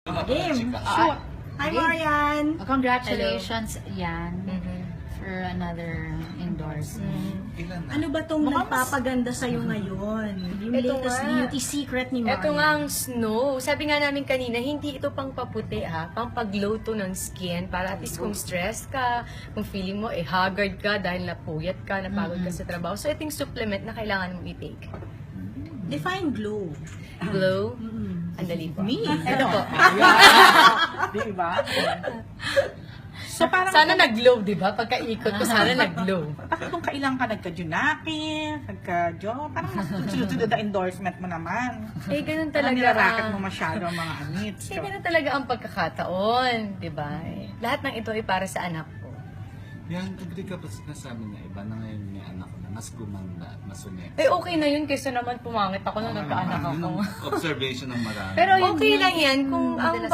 Game. Shoot. Hi, Marian. Congratulations, Yan, for another endorsement. Ano ba tong nagpapaganda sa'yo ngayon? Yung Ito latest nga. beauty secret ni Marian. Ito nga ang snow. Sabi nga namin kanina, hindi ito pang paputi ha, pang pag-glow to ng skin para at least kung stress ka, kung feeling mo haggard ka dahil napuyat ka, napagod ka sa trabaho. So ito yung supplement na kailangan mong i-take. Define glow. Glow. Andali po. Me? Ito po. Di ba? So parang Sana nag-glow, di ba? Pagka-ikot ko, sana nag-glow. bakit kung kailan ka nagka-junaki, nagka-jo, parang mas sunod-sunod na endorsement mo naman. Ganun Parang talaga. nilaraket mo masyado ang mga anits. Ganun talaga ang pagkakataon, di ba? Lahat ng ito ay para sa anak ko. Yan, hindi ka pa sinasabi na iba na ngayon may anak na mas gumanda at mas unet. Okay na yun kaysa naman pumangit ako nung nagkaanak ako. Observation ng marami. Pero yun Okay din lang yan kung ang madalas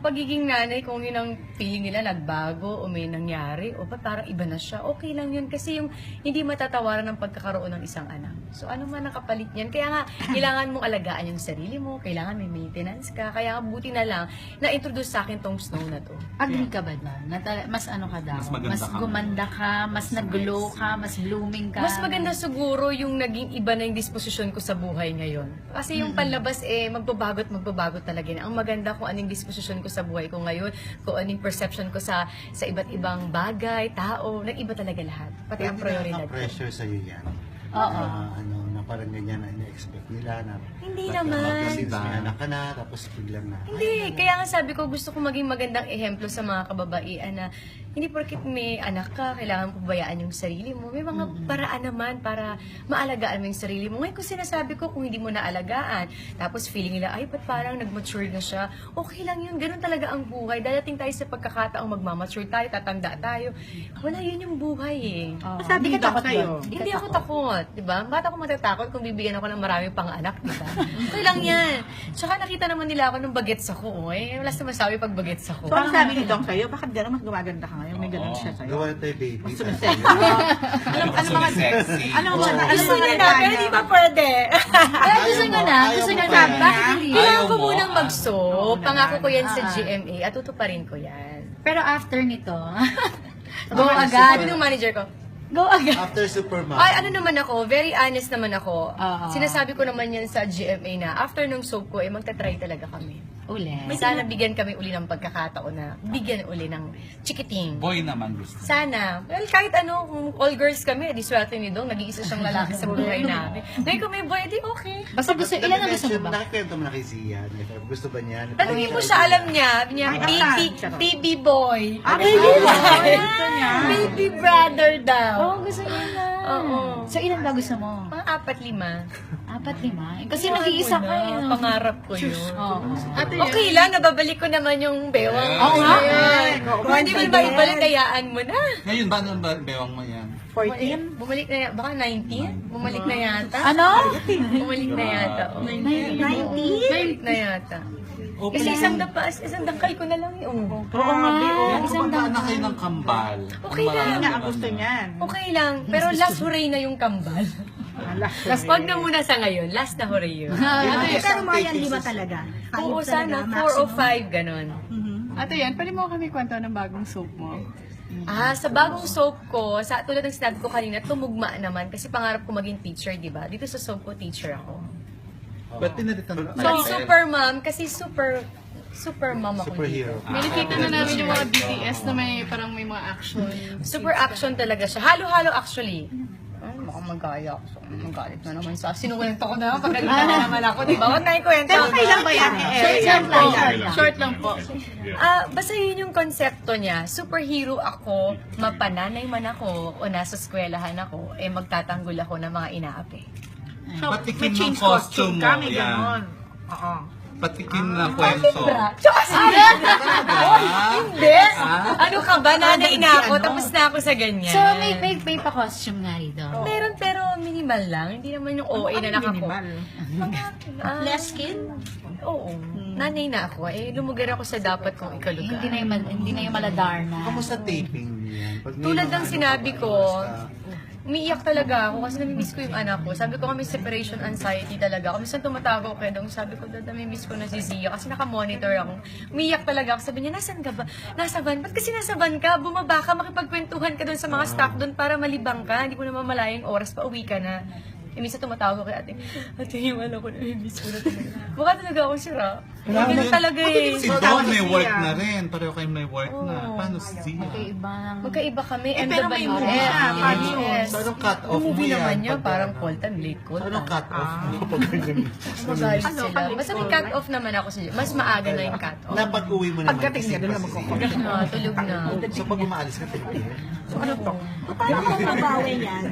pagiging nanay, kung yun ang feeling nila nagbago o may nangyari o ba't parang iba na siya, okay lang yun kasi yung hindi matatawaran ng pagkakaroon ng isang anak. So ano man nakapalit yan. Kaya nga, kailangan mong alagaan yung sarili mo, kailangan may maintenance ka, kaya buti na lang na-introduce sa akin tong snow na to. Agree ka ba doon? Mas ano ka daw? Mas maganda Mas ka. gumanda ka, mas nag-glow ka, mas blooming ka. Mas maganda siguro yung naging iba na yung disposisyon ko sa buhay ngayon. Kasi yung panlabas magbabago talaga yun. Ang maganda kung anong disposisyon ko sa buhay ko ngayon, kung anong perception ko sa iba't ibang bagay, tao, nag-iba talaga lahat. Pati ang prioridad ko. pressure sa'yo yan. Oo. Na parang ganyan na ina-expect nila na Hindi ba't naman. since may anak ka na, tapos biglang na. Hindi, kaya nga sabi ko gusto ko maging magandang ehemplo sa mga kababaihan na hindi porket may anak ka, kailangan pabayaan yung sarili mo. May mga paraan naman para maalagaan mo yung sarili mo. Ngayon kung sinasabi ko kung hindi mo naalagaan, tapos feeling nila, ay, ba't parang nag-mature na siya? Okay lang yun, ganun talaga ang buhay. Dadating tayo sa pagkakataong magmamature tayo, tatanda tayo. Wala, yun yung buhay eh. Sabi ka takot sa'yo. Hindi ako takot, di ba? Ba't ako matatakot kung bibigyan ako ng maraming pang-anak, di ba? Okay lang yan. Tsaka nakita naman nila ako nung bagets ako, wala sa masabi pag bagets ako. So ang sabi ni Dong sa'yo, bakit gano'n mas gumaganda ka ngayon? May gano'n siya sa'yo. Gawa tayo baby. Mas sumisexy. Alam mga Sexy. Alam mo ba? Gusto niya na, pero di ba pwede? Pero gusto nga na, gusto nga na. Ayaw mo. Bakit hindi? Kailangan ko Ayaw mo? munang mag-soap. Pangako ko yan sa GMA at tutuparin ko yan. Pero after nito, Go agad. Sabi ng manager ko, go agad. After Superman. ay, ano naman ako, very honest naman ako. Oo. Sinasabi ko naman yan sa GMA na after nung soap ko, magta-try talaga kami. Uli. Sana bigyan kami uli ng pagkakataon na bigyan uli ng chikiting. Boy naman gusto. Sana. Well, kahit ano, kung all girls kami, di swerte ni Dong, nag-iisa siyang lalaki sa buhay namin. Ngayon kung may boy, di okay. Basta gusto, ilan ang gusto mo ba? Nakikwento mo na kay Zia. Gusto ba niya? Tanungin mo siya, alam niya, baby boy. baby boy. Gusto niya. Baby brother daw. Oo, gusto niya na. Oo. So, ilan ba gusto mo? Mga 4-5. 4-5? Kasi nag-iisa ka eh. no? Pangarap ko yun. Oo. Okay lang, nababalik ko naman yung bewang. Oo nga. Kung hindi mo na maibalik, kayaan mo na. Ngayon ba nung bewang mo yan? 14? Bumalik na baka 19? Bumalik na yata. Ano? Bumalik na yata. Oh. 19? Bumalik na yata. Kasi isang dangkal ko na lang yun. Oo nga, Yan, kumanta na kayo ng kambal. Okay lang. Yun nga ang gusto niyan. Okay lang, pero last hooray na yung kambal. Last wag na muna sa ngayon, last na hooray yun. Pero Marian, di ba talaga? Oo, Five sana, talaga, 4 o maximum. 5, ganon. Ate yan, pwede mo kami kwento ng bagong soap mo? Sa bagong soap ko, tulad ng sinabi ko kanina, tumugma naman kasi pangarap ko maging teacher, di ba? Dito sa soap ko, teacher ako. Ba't pinalitan mo? So, super mom, kasi super mom ako Superhero. dito. May nakita na namin yung mga BTS na parang may mga action. Super action talaga siya. Halo-halo actually. Ay, mukhang magaya ako. Magalit na naman sa sinukwento ko na. Pagalitan na naman ako, di ba? Huwag na ikwento. Pero kailan ba yan? Short lang po. Basta yun yung konsepto niya. Superhero ako, mapananay man ako, o nasa eskwelahan ako, magtatanggol ako ng mga inaapi. Patikim ng change costume mo. kami, Yan. gano'n. Oo. Patikim na kwento. Hindi! Ano ka ba? Nanay na ako, tapos na ako sa ganyan. So, may pa-costume nga rito. Meron pero minimal lang. Hindi naman yung OA na nakapo. Minimal. Less skin? Oo. Nanay na ako. Lumugar ako sa dapat kong ikalugar. Hindi na yung maladar na. Kamusta taping yan? Pag may Tulad mga ng sinabi ko, umiiyak talaga ako kasi namimiss ko yung anak ko. Sabi ko kami separation anxiety talaga ako. Minsan tumatago ko kay Dong. Sabi ko, Dad, namimiss ko na si Zia kasi naka-monitor ako. Umiiyak talaga ako. Sabi niya, nasan ka ba? Nasa van. Ba't kasi nasa van ka? Bumaba ka, makipagkwentuhan ka doon sa mga staff doon para malibang ka. Hindi ko na mamalayang oras pa uwi ka na. Minsan tumatawag ako kay ate. Ate, yung anak ko, namimiss ko na talaga. Mukha talaga akong sira. Ganun talaga eh. Si Don may work na rin. Pareho kayo may work na. Paano si Zia? Ibang... Magkaiba kami. pero may movie MWF. siya. Paano yun? Yes. So, anong cut-off Yung movie mo yan? naman niya, Pag- parang call time, late call So, anong time. cut-off mo pag ganyan? Magalit sila. Basta may cut off naman ako sa Mas maaga na yung cut off. Na pag-uwi mo naman. Pagdating niya, doon na kasi magkukulit. Tulog na. So, pag umaalis ka, tingin. So, ano to? Paano kung mabawi yan?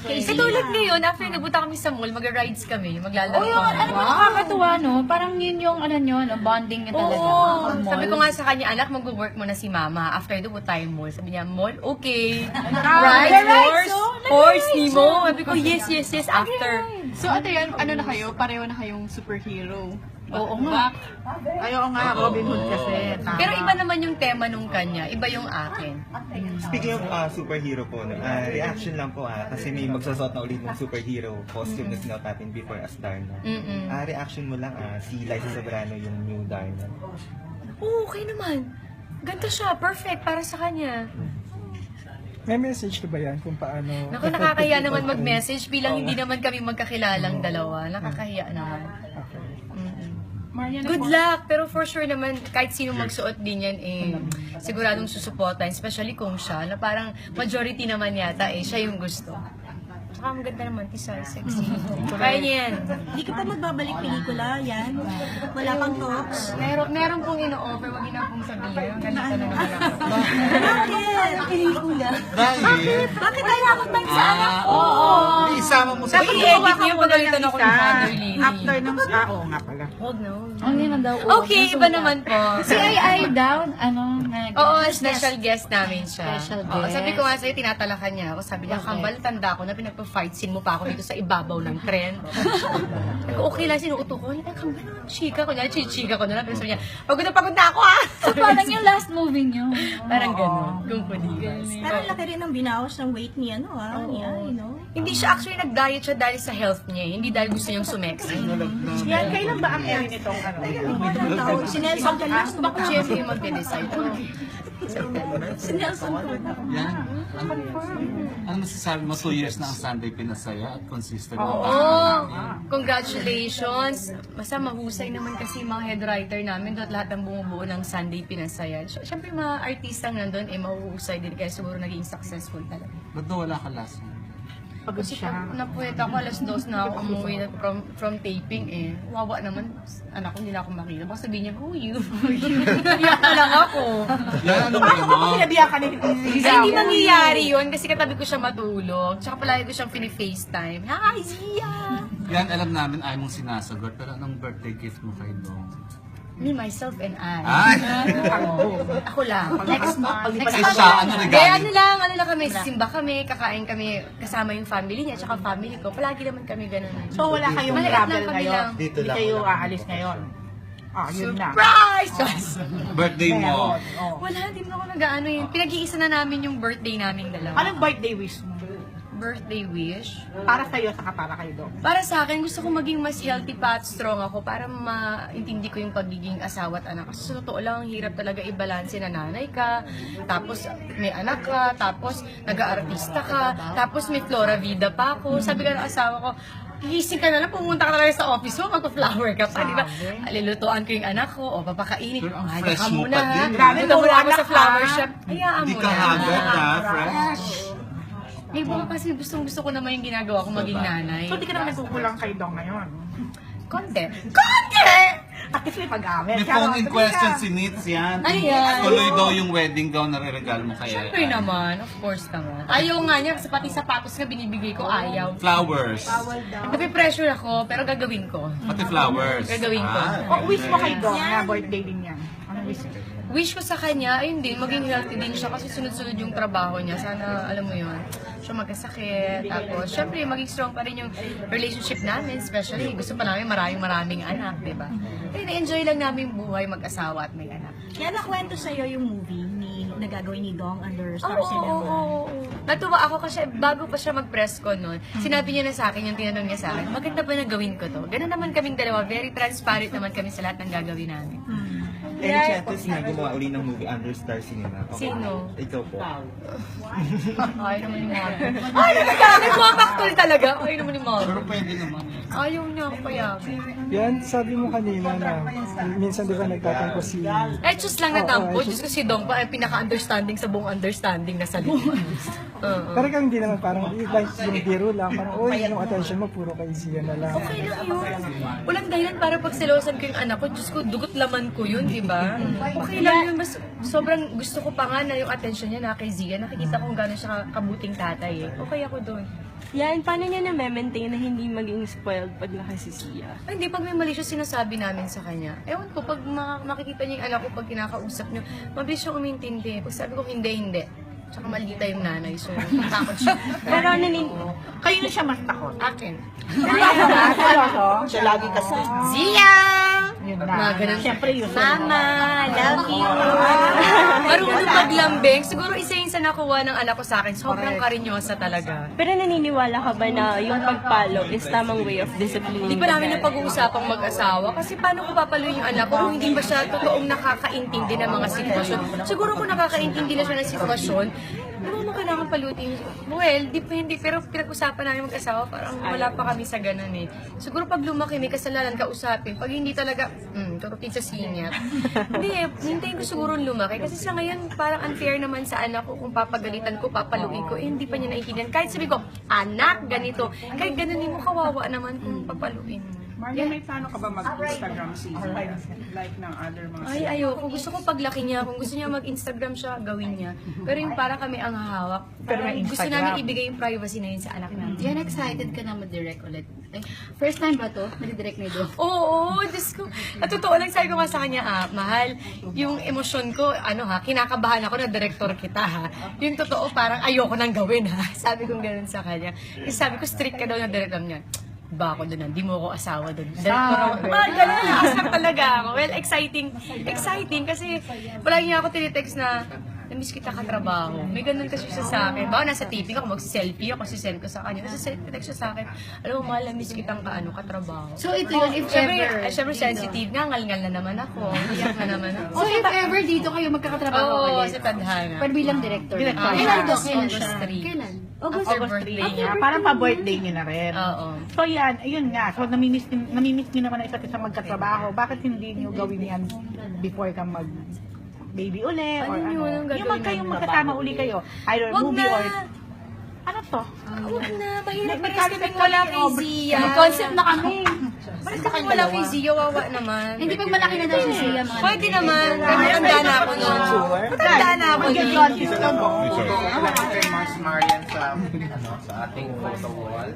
Kasi tulad ngayon, after nagpunta kami sa mall, mag-rides kami, maglalaro Oh, yun, ano ba nakakatuwa, no? Parang yun yung, ano nyo, no? Bonding nyo talaga. Oo. Ang Sabi mall. ko nga sa kanya, anak, mag-work muna si mama. After doon po tayo mall. Sabi niya, mall? Okay. Right? Horse, Nemo. Sabi ko, yes, after. So, ate yan, ano na kayo? Pareho na kayong superhero. Oo nga. Ayaw nga, Robin Hood kasi. Tama. Pero iba naman yung tema nung kanya, iba yung akin. Speaking of superhero po, no, reaction lang po kasi may magsasot na ulit ng superhero costume na sinuot natin before as Darna. Mm-mm. Reaction mo lang, si Liza Sobrano yung new Darna. Oo, okay naman. Ganda siya, perfect para sa kanya. May message ka ba yan kung paano? Naku, nakakahiya naman mag-message bilang hindi naman kami magkakilalang dalawa. Nakakahiya naman. Mm-mm. Good luck! Pero for sure naman, kahit sino magsuot din yan, siguradong susuportan. Especially kung siya, na parang majority naman yata, siya yung gusto. Tsaka ang ganda naman, tisay, sexy. Kaya niya yan. Hindi ka pa magbabalik pelikula, yan? Wala pang talks? Meron pong ino-offer, wag na pong sabihin. Ganito na naman ako. Bakit? Pelikula? Dahil, Bakit tayo nakapag sa anak ko? may isama mo sa Dapat i-edit niyo, pagalitan ako ng mother lady. After nung... oo nga pala. Huwag na. Ang yun na daw. Okay, iba naman po. Si Ai daw, ano, Oo, special guest namin siya. Special Oo, guest. sabi ko nga sa'yo, tinatalakan niya ako. Sabi niya, Kambal, tanda ko na pinagpa-fight scene mo pa ako dito sa ibabaw ng tren. Sabi ko, okay lang, sinuuto ko. Ay, Kambal, chika ko niya. Chika ko na lang. Pero sabi niya, pagod na ako ah! So, parang yung last movie nyo. Parang gano'n. Kung paligas. Pero ang laki rin ng binawas ng weight niya, no? Ni Ai, no? Hindi siya actually nag-diet siya dahil sa health niya. Hindi dahil gusto niyang sumexy. Yan, kailan ba ang airing nitong ano? Ang tawag, si Nelson Castro. Baka GMA magde-decide. Si Nelson Castro. yan. Ano masasabi mo? 2 years na ang Sunday Pinasaya at consistent na Oo! Congratulations! Basta mahusay naman kasi yung mga head writer namin at lahat ng bumubuo ng Sunday Pinasaya. Siyempre yung mga artistang nandun, mahuhusay din kaya siguro naging successful talaga. Ba't wala ka last night? Pagod siya. Napuwet ako, alas 2 na ako umuwi na from taping Wawa naman, anak ko hindi na ako makita. Baka sabihin niya, who you? Iyak na lang ako. Yan, ano Paano mo? ko sinabihan ka ni Ay, hindi nangyayari yun kasi katabi ko siya matulog. Tsaka palagi ko siyang fini-FaceTime. Hi, Zia! Yan, alam namin ay mong sinasagot. Pero anong birthday gift mo kay Dong? Me, myself, and I. Ay! Ako lang. Next month. Next Ay, month. siya, ano Kaya regalo? ano lang kami, simba kami, kakain kami, kasama yung family niya, tsaka family ko. Palagi naman kami ganun. So wala kayong Maliit travel lang kami ngayon? lang. Dito Hindi lang. kayo aalis ngayon? Yun na. Surprise! Birthday mo. Wala, hindi mo ako nag-ano yun. Pinag-iisa na namin yung birthday namin dalawa. Anong birthday wish mo? Birthday wish? Para sa'yo, saka para kayo doon. Para sa akin, gusto ko maging mas healthy pa at strong ako para maintindi ko yung pagiging asawa at anak. Kasi sa totoo lang, ang hirap talaga i-balance na nanay ka, tapos may anak ka, tapos nag-aartista ka, tapos may Flora Vida pa ako. Sabi ka ng asawa ko, gising ka na lang, pumunta ka na lang sa office mo, magpa-flower ka pa, di ba? Alilutuan ko yung anak ko, o papakainin. Pero ang Ay, fresh ka mo muna, pa ha? din. Grabe, Punta muna puro ako anak sa flower ka. shop. Hayaan Hindi mo ka na. haggard na, fresh. Eh, baka kasi gusto ko naman yung ginagawa ko maging nanay. So di ka naman nagkukulang kay Dong ngayon? Konti. At least may pag-amin. May phone in question si Nitz yan. Ayan. Tuloy daw yung wedding gown na re-regalo mo kaya. Siyempre naman, of course naman. Ayaw nga niya, kasi pati sapatos nga binibigay ko, ayaw. Flowers. Napipressure ako, pero gagawin ko. Pati flowers. Gagawin ko. O, wish mo kay Dong na birthday din yan. Ano Wish ko sa kanya, ayun din, maging healthy din siya kasi sunod-sunod yung trabaho niya. Sana, alam mo yun, siya magkasakit. Tapos, syempre, maging strong pa rin yung relationship namin. Especially, gusto pa namin maraming anak, di ba? Eh, na-enjoy lang namin buhay mag-asawa at may anak. Kaya nakwento sa'yo yung movie na gagawin ni Dong under Star Oo, Cinema. oo. Natuwa ako kasi bago pa siya mag-press ko noon, sinabi niya na sa akin, yung tinanong niya sa akin, maganda ba na gawin ko to? Ganun naman kaming dalawa, very transparent naman kami sa lahat ng gagawin namin. Any chances na gumawa uli ng movie under Star Cinema? Okay. Sino? Ikaw po. Ay naman ni Mom. Ay, nagmamactol talaga. Ay naman ni Mom. Pero pwede naman. Ayaw niya ako payagan. Yan, sabi mo kanina na minsan di ba nagtatampo si... Just lang natampo. Oo, Diyos ko si Dong pa ay pinaka-understanding sa buong understanding na salita. Pero kung hindi naman parang like yung biro lang, parang yung attention mo puro kay Zia na lang. Okay lang yun. Walang dahilan para pagsilosan ko yung anak ko. Diyos ko, dugot laman ko yun, di ba? Okay lang yun. Mas, sobrang gusto ko pa nga na yung attention niya na kay Zia. Nakikita ko kung gano'n siya kabuting tatay eh. Okay ako doon. Yan, paano niya na-maintain na hindi maging spoiled pag si Zia? Ay, hindi, pag may mali siya sinasabi namin sa kanya. Ewan ko, pag makikita niya yung anak ko pag kinakausap niyo, mabilis siyang umintindi. Pag sabi ko, hindi. Tsaka malita yung nanay, so takot siya. Pero Kayo na siya mas takot. Akin. Siya lagi kasi. Zia! Yun Mga na. ganun. Siyempre, yun. Mama, love you. Marunong maglambing. Siguro isa yung sa nakuha ng anak ko sa akin. Sobrang karinyosa talaga. pero naniniwala ka ba na yung pagpalo is tamang way of disciplining? Hindi pa namin na pag-uusapang mag-asawa kasi paano ko papaluin yung anak ko kung hindi ba siya totoong nakakaintindi ng mga sitwasyon. Siguro kung nakakaintindi na siya ng sitwasyon, hindi mo kailangan palutin. Well, depende. Pero pinag-usapan namin mag-asawa, parang wala pa kami sa ganun eh. Siguro pag lumaki, may kasalanan kausapin. Pag hindi talaga, turutin sa senior. Hindi, hintayin ko siguro lumaki. Kasi sa ngayon, parang unfair naman sa anak ko kung papagalitan ko, papaluin ko. Eh, hindi pa niya naiintindihan. Kahit sabi ko, anak, ganito. Kahit ganunin mo, kawawa naman kung papaluin mo. Marlon, may plano ka ba mag-Instagram season? Like ng other mga Ay, ayoko. Gusto ko paglaki niya, kung gusto niya mag-Instagram siya, gawin niya. Pero yung parang kami ang hahawak. Pero may Gusto Instagram. namin ibigay yung privacy na yun sa anak namin. Yan, excited ka na mag-direct ulit. Ay, first time ba to? Nag-direct na ito? Oo, Diyos ko. At totoo lang, sabi ko nga sa kanya, mahal, yung emosyon ko, kinakabahan ako na director kita, ha. Yung totoo, parang ayoko nang gawin, ha. Sabi ko gano'n sa kanya. Kasi sabi ko, strict ka daw na director niya. Ba ako doon, di mo ako asawa doon. Director ako. Ganun, asar talaga ako. Well, exciting kasi palagi niya ako tinitext na, na-miss kita katrabaho. May ganun kasi siya sa akin. Baka nasa TV ako, mag-selfie ako, sisend ko sa kanya. Text siya sa akin, alam mo, mahal, na-miss kitang katrabaho. So ito yun, if ever... Siyempre sensitive nga, ngal-ngal na naman ako. Iyak na naman ako. So if ever dito kayo magkakatrabaho Oo, ulit? si Tadhana. Pero bilang director. Director. Kailan to? August Kailan siya? 3. Kailan? August birthday niya. Parang pa-birthday niyo na rin. Oo. So yan, ayun nga. So namimiss niyo naman ang isa't isang magkatrabaho. Bakit hindi niyo gawin yan before ka mag-baby uli? Ano Or yun? Anong gagawin Yung kayong namin? magkasama uli kayo. Either Wag movie na! or... Ano to? Wag na, mahirap May pares kaming wala kay Zia. Concept na kami. Pares kaming wala kay Zia, wawa naman. Hindi pag malaki na daw si Zia, mga Pwede naman. Matanda na ako nun. Matanda na ako nun. Photo kay Mars Marian sa ating photo wall.